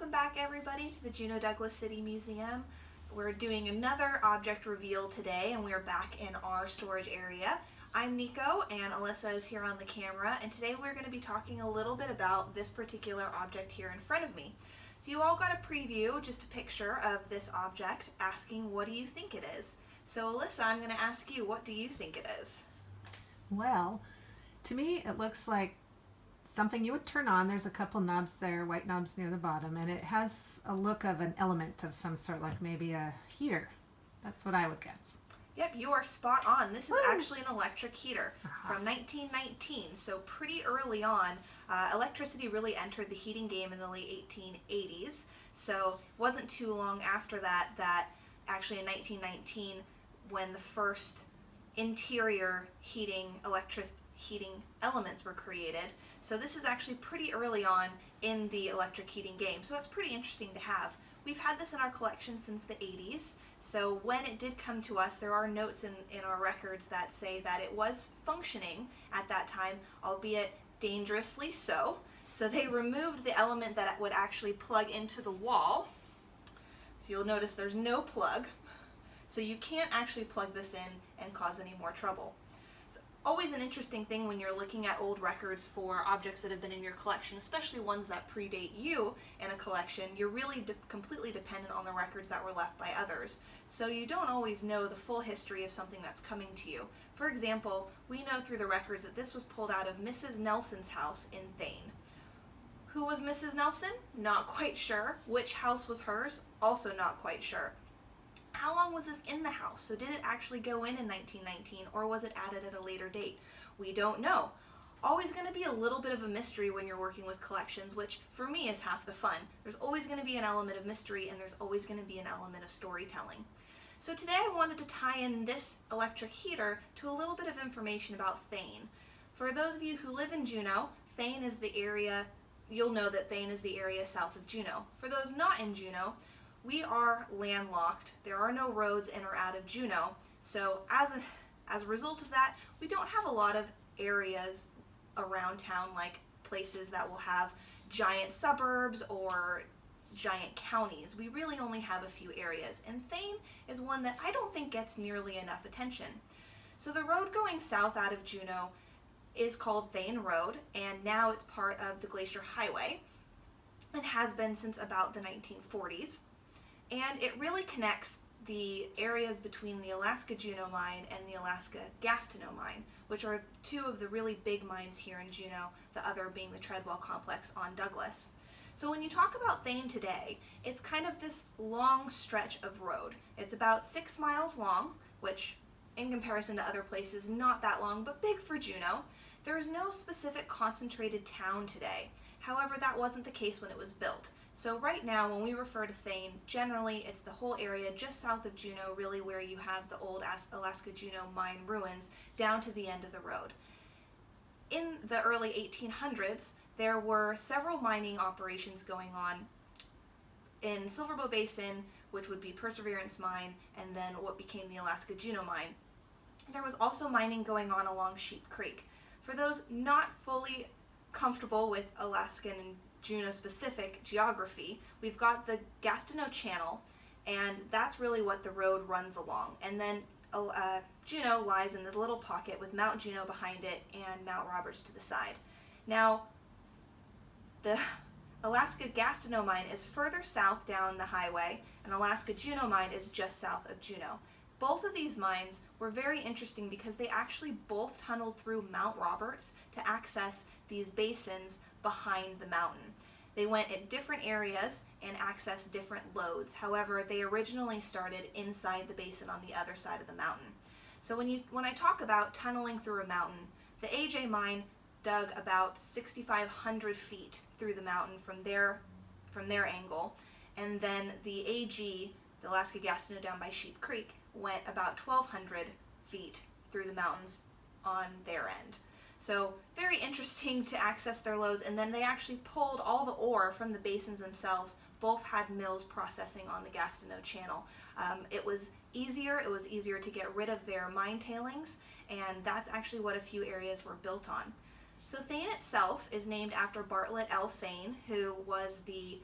Welcome back everybody to the Juneau-Douglas City Museum. We're doing another object reveal today and we're back in our storage area. I'm Nico and Alyssa is here on the camera, and today we're going to be talking a little bit about this particular object here in front of me. So you all got a preview, just a picture of this object, asking what do you think it is? So Alyssa, I'm going to ask you, what do you think it is? Well, to me it looks like something you would turn on. There's a couple knobs there, white knobs near the bottom, and it has a look of an element of some sort, like maybe a heater. That's what I would guess. Yep, you are spot on. This is Woo! actually an electric heater from 1919, so pretty early on. Electricity really entered the heating game in the late 1880s, so it wasn't too long after that actually in 1919 when the first interior electric heating elements were created. So this is actually pretty early on in the electric heating game, so it's pretty interesting to have. We've had this in our collection since the 80s, so when it did come to us, there are notes in our records that say that it was functioning at that time, albeit dangerously so. So they removed the element that would actually plug into the wall. So you'll notice there's no plug, so you can't actually plug this in and cause any more trouble. Always an interesting thing when you're looking at old records for objects that have been in your collection, especially ones that predate you in a collection. You're really completely dependent on the records that were left by others. So you don't always know the full history of something that's coming to you. For example, we know through the records that this was pulled out of Mrs. Nelson's house in Thane. Who was Mrs. Nelson? Not quite sure. Which house was hers? Also not quite sure. How long was this in the house? So did it actually go in 1919, or was it added at a later date? We don't know. Always going to be a little bit of a mystery when you're working with collections, which for me is half the fun. There's always going to be an element of mystery, and there's always going to be an element of storytelling. So today I wanted to tie in this electric heater to a little bit of information about Thane. For those of you who live in Juneau, Thane is the area, you'll know that Thane is the area south of Juneau. For those not in Juneau, we are landlocked. There are no roads in or out of Juneau. So as a result of that, we don't have a lot of areas around town, like places that will have giant suburbs or giant counties. We really only have a few areas, and Thane is one that I don't think gets nearly enough attention. So the road going south out of Juneau is called Thane Road, and now it's part of the Glacier Highway and has been since about the 1940s. And it really connects the areas between the Alaska Juneau mine and the Alaska Gastineau mine, which are two of the really big mines here in Juneau, the other being the Treadwell complex on Douglas. So when you talk about Thane today, it's kind of this long stretch of road. It's about 6 miles long, which in comparison to other places, not that long, but big for Juneau. There is no specific concentrated town today. However, that wasn't the case when it was built. So right now, when we refer to Thane, generally it's the whole area just south of Juneau, really where you have the old Alaska Juneau mine ruins down to the end of the road. In the early 1800s, there were several mining operations going on in Silverbow Basin, which would be Perseverance Mine, and then what became the Alaska Juneau mine. There was also mining going on along Sheep Creek. For those not fully comfortable with Alaskan and Juneau-specific geography, we've got the Gastineau Channel, and that's really what the road runs along. And then Juneau lies in this little pocket with Mount Juneau behind it and Mount Roberts to the side. Now, the Alaska Gastineau mine is further south down the highway, and Alaska Juneau mine is just south of Juneau. Both of these mines were very interesting because they actually both tunneled through Mount Roberts to access these basins behind the mountain. They went at different areas and accessed different lodes. However, they originally started inside the basin on the other side of the mountain. So when I talk about tunneling through a mountain, the AJ mine dug about 6,500 feet through the mountain from their angle, and then the AG, the Alaska Gastineau down by Sheep Creek, went about 1,200 feet through the mountains on their end. So very interesting to access their lodes, and then they actually pulled all the ore from the basins themselves. Both had mills processing on the Gastineau Channel. It was easier to get rid of their mine tailings, and that's actually what a few areas were built on. So Thane itself is named after Bartlett L. Thane, who was the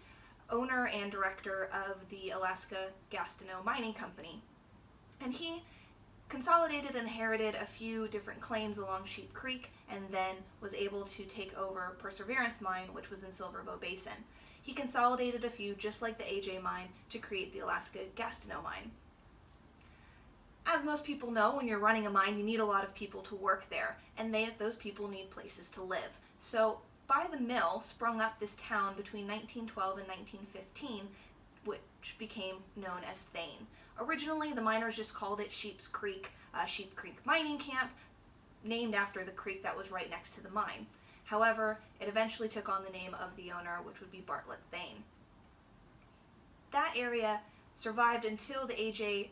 owner and director of the Alaska Gastineau Mining Company. And he consolidated and inherited a few different claims along Sheep Creek, and then was able to take over Perseverance Mine, which was in Silver Bow Basin. He consolidated a few, just like the AJ mine, to create the Alaska Gastineau Mine. As most people know, when you're running a mine, you need a lot of people to work there, and those people need places to live. So by the mill sprung up this town between 1912 and 1915, which became known as Thane. Originally, the miners just called it Sheep Creek Mining Camp, named after the creek that was right next to the mine. However, it eventually took on the name of the owner, which would be Bartlett Bayne. That area survived until the AG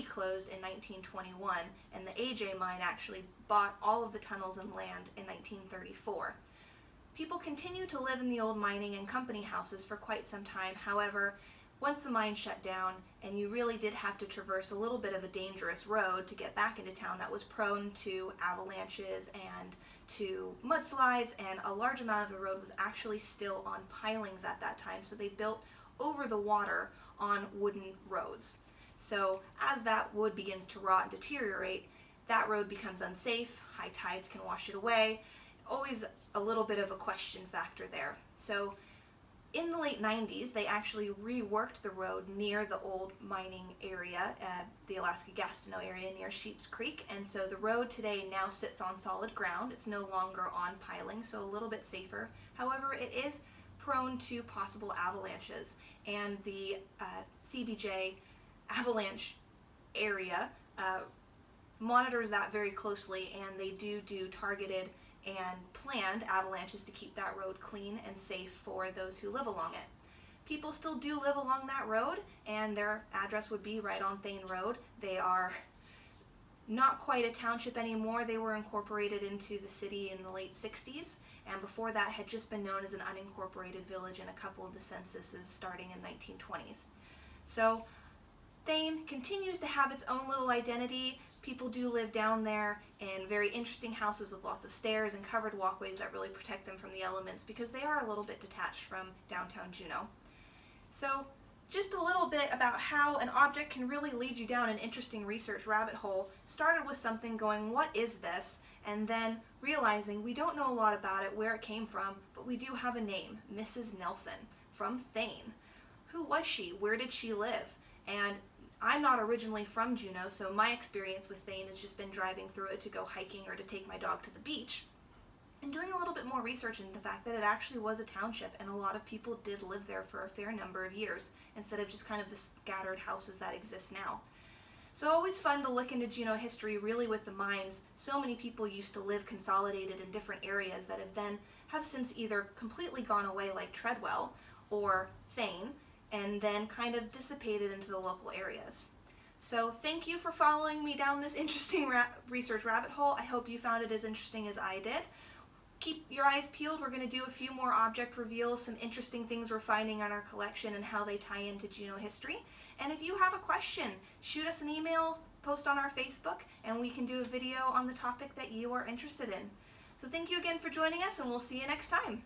closed in 1921, and the AJ mine actually bought all of the tunnels and land in 1934. People continued to live in the old mining and company houses for quite some time. However, once the mine shut down, and you really did have to traverse a little bit of a dangerous road to get back into town that was prone to avalanches and to mudslides, and a large amount of the road was actually still on pilings at that time, so they built over the water on wooden roads. So as that wood begins to rot and deteriorate, that road becomes unsafe, high tides can wash it away, always a little bit of a question factor there. So in the late 90s, they actually reworked the road near the old mining area, the Alaska Gastineau area near Sheep Creek, and so the road today now sits on solid ground. It's no longer on piling, so a little bit safer. However, it is prone to possible avalanches, and the CBJ avalanche area monitors that very closely, and they do targeted and planned avalanches to keep that road clean and safe for those who live along it. People still do live along that road, and their address would be right on Thane Road. They are not quite a township anymore. They were incorporated into the city in the late 60s, and before that had just been known as an unincorporated village in a couple of the censuses starting in 1920s. So Thane continues to have its own little identity. People do live down there in very interesting houses with lots of stairs and covered walkways that really protect them from the elements, because they are a little bit detached from downtown Juneau. So just a little bit about how an object can really lead you down an interesting research rabbit hole. Started with something going, what is this? And then realizing we don't know a lot about it, where it came from, but we do have a name, Mrs. Nelson, from Thane. Who was she? Where did she live? And I'm not originally from Juneau, so my experience with Thane has just been driving through it to go hiking or to take my dog to the beach. And doing a little bit more research into the fact that it actually was a township, and a lot of people did live there for a fair number of years, instead of just kind of the scattered houses that exist now. So always fun to look into Juneau history, really with the mines. So many people used to live consolidated in different areas that have since either completely gone away, like Treadwell or Thane, and then kind of dissipated into the local areas. So thank you for following me down this interesting research rabbit hole. I hope you found it as interesting as I did. Keep your eyes peeled. We're going to do a few more object reveals, some interesting things we're finding in our collection and how they tie into Juneau history. And if you have a question, shoot us an email, post on our Facebook, and we can do a video on the topic that you are interested in. So thank you again for joining us, and we'll see you next time.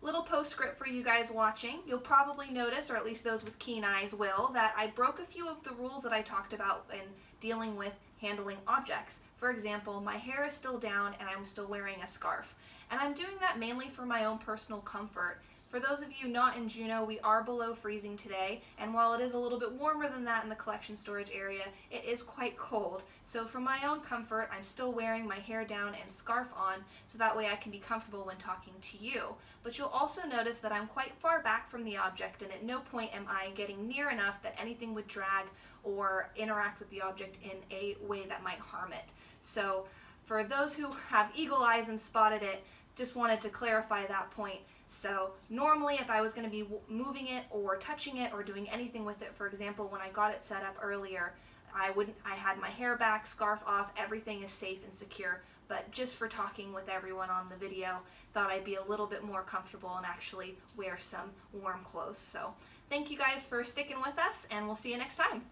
Little postscript for you guys watching. You'll probably notice, or at least those with keen eyes will, that I broke a few of the rules that I talked about in dealing with handling objects. For example, my hair is still down and I'm still wearing a scarf. And I'm doing that mainly for my own personal comfort. For those of you not in Juneau, we are below freezing today, and while it is a little bit warmer than that in the collection storage area, it is quite cold. So for my own comfort, I'm still wearing my hair down and scarf on, so that way I can be comfortable when talking to you. But you'll also notice that I'm quite far back from the object, and at no point am I getting near enough that anything would drag or interact with the object in a way that might harm it. So for those who have eagle eyes and spotted it, just wanted to clarify that point. So normally if I was going to be moving it or touching it or doing anything with it, for example, when I got it set up earlier, I had my hair back, scarf off, everything is safe and secure. But just for talking with everyone on the video, thought I'd be a little bit more comfortable and actually wear some warm clothes. So thank you guys for sticking with us, and we'll see you next time.